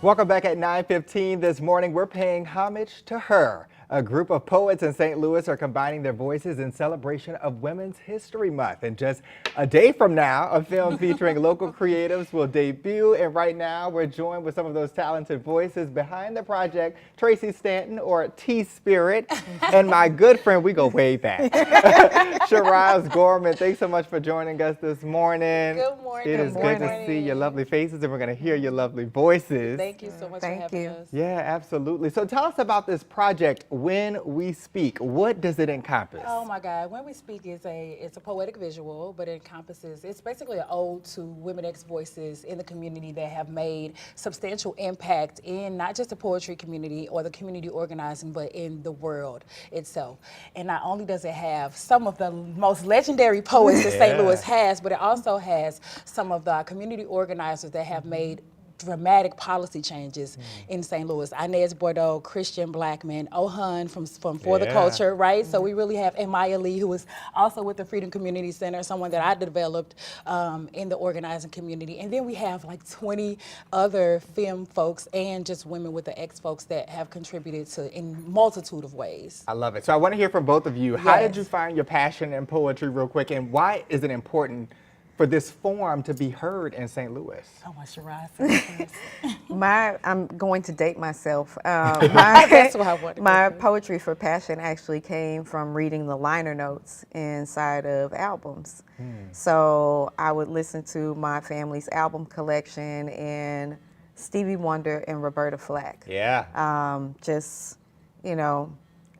Welcome back at 9:15 this morning. We're paying homage to her. A group of poets in St. Louis are combining their voices in celebration of Women's History Month. And just a day from now, a film featuring local creatives will debut. And right now, we're joined with some of those talented voices behind the project, Tracy Stanton, or T-Spirit, and my good friend, we go way back, Shiraz Gorman. Thanks so much for joining us this morning. Good morning. It is good to see your lovely faces, and we're going to hear your lovely voices. Thank you so much for having us. Yeah, absolutely. So tell us about this project, When We Speak. What does it encompass? Oh my God, When We Speak is it's a poetic visual, but it encompasses, it's basically an ode to women ex-voices in the community that have made substantial impact in not just the poetry community or the community organizing, but in the world itself. And not only does it have some of the most legendary poets that St. Louis has, but it also has some of the community organizers that have made dramatic policy changes in St. Louis. Inez Bordeaux, Christian Blackman, Ohan from For the Culture, right? So we really have, and Maya Lee, who is also with the Freedom Community Center, someone that I developed in the organizing community. And then we have like 20 other femme folks and just women with the X folks that have contributed to in multitude of ways. I love it. So I want to hear from both of you. How did you find your passion in poetry real quick, and why is it important for this form to be heard in St. Louis? I want Shiraz. I'm going to date myself. That's what I wanted. My poetry for passion actually came from reading the liner notes inside of albums. So I would listen to my family's album collection and Stevie Wonder and Roberta Flack. Just, you know,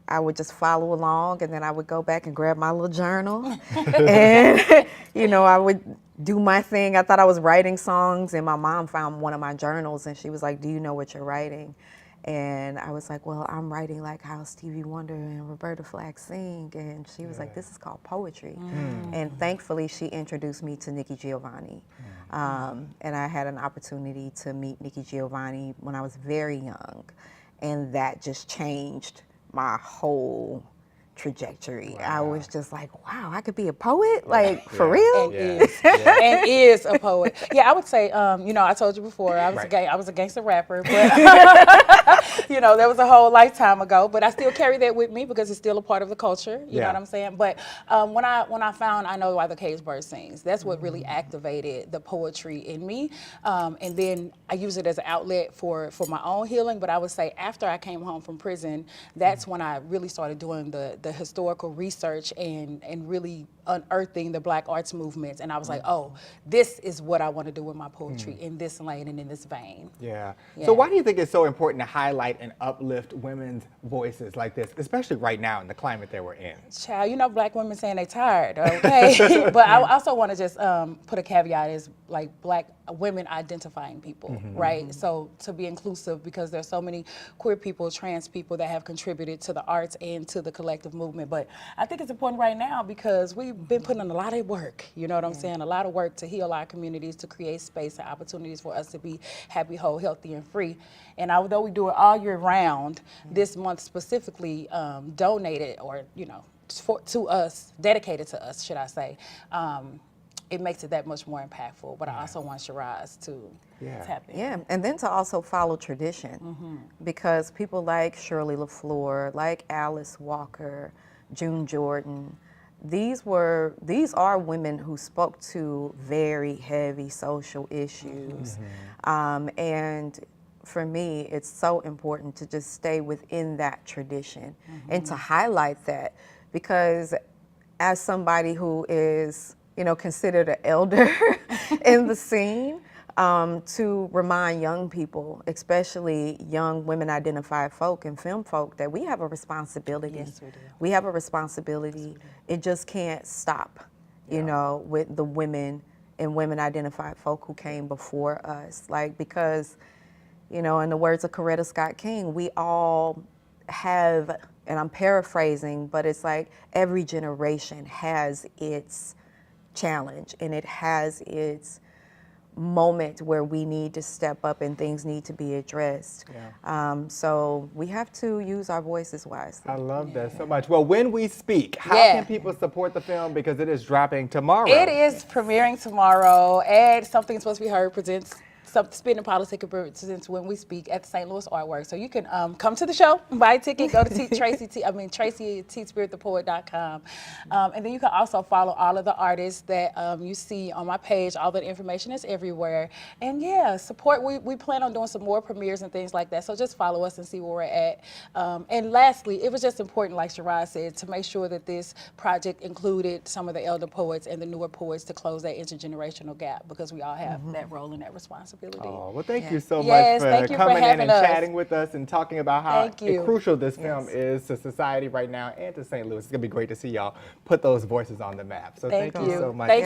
I would just follow along, and then I would go back and grab my little journal and, you know, I would do my thing. I thought I was writing songs, and my mom found one of my journals, and she was like, "Do you know what you're writing?" And I was like, "Well, I'm writing like how Stevie Wonder and Roberta Flack sing." And she was like, "This is called poetry." And thankfully, she introduced me to Nikki Giovanni. And I had an opportunity to meet Nikki Giovanni when I was very young, and that just changed my whole trajectory. I was just like, wow, I could be a poet? Like, for real? And is a poet. Yeah, I would say, you know, I told you before, I was a gangster rapper, but, you know, that was a whole lifetime ago, but I still carry that with me because it's still a part of the culture, you know what I'm saying? But when I found I Know Why the Caged Bird Sings, that's what really activated the poetry in me. And then I use it as an outlet for my own healing, but I would say after I came home from prison, that's when I really started doing the historical research and really unearthing the Black arts movements. And I was like, oh, this is what I want to do with my poetry in this lane and in this vein. So why do you think it's so important to highlight and uplift women's voices like this, especially right now in the climate that we're in? Child, you know, Black women saying they tired, okay? But I also want to just put a caveat is like Black women identifying people, right? So to be inclusive, because there's so many queer people, trans people that have contributed to the arts and to the collective movement. But I think it's important right now because we've been putting in a lot of work, you know what I'm saying? A lot of work to heal our communities, to create space and opportunities for us to be happy, whole, healthy, and free. And although we do it all year round, this month specifically donated or, you know, to us, dedicated to us, should I say, it makes it that much more impactful. But I also want Shiraz to tap in. And then to also follow tradition, because people like Shirley LaFleur, like Alice Walker, June Jordan, these are women who spoke to very heavy social issues. And for me, it's so important to just stay within that tradition and to highlight that, because as somebody who is, you know, considered an elder in the scene, to remind young people, especially young women-identified folk and femme folk, that we have a responsibility. Yes, we do. We have a responsibility. It just can't stop, you know, with the women and women-identified folk who came before us. Like, because, you know, in the words of Coretta Scott King, we all have, and I'm paraphrasing, but it's like every generation has its challenge and it has its moment where we need to step up and things need to be addressed. So we have to use our voices wisely. I love that so much. Well, When We Speak, how can people support the film, because it is dropping tomorrow? It is premiering tomorrow, and Something Supposed to Be Heard presents Spitting Politicking represents when we speak at the St. Louis Artwork. So you can come to the show, buy a ticket, go to TracyTeatsPiritThePoet.com. And then you can also follow all of the artists that you see on my page. All the information is everywhere. And yeah, support. We plan on doing some more premieres and things like that. So just follow us and see where we're at. And lastly, it was just important, like Sherrod said, to make sure that this project included some of the elder poets and the newer poets to close that intergenerational gap, because we all have that role and that responsibility. Oh, well, thank you so Yes, much thank for you for coming in having and us. chatting with us and talking about how Thank you. crucial this film is to society right now and to St. Louis. It's going to be great to see y'all put those voices on the map. So thank you so much. Thank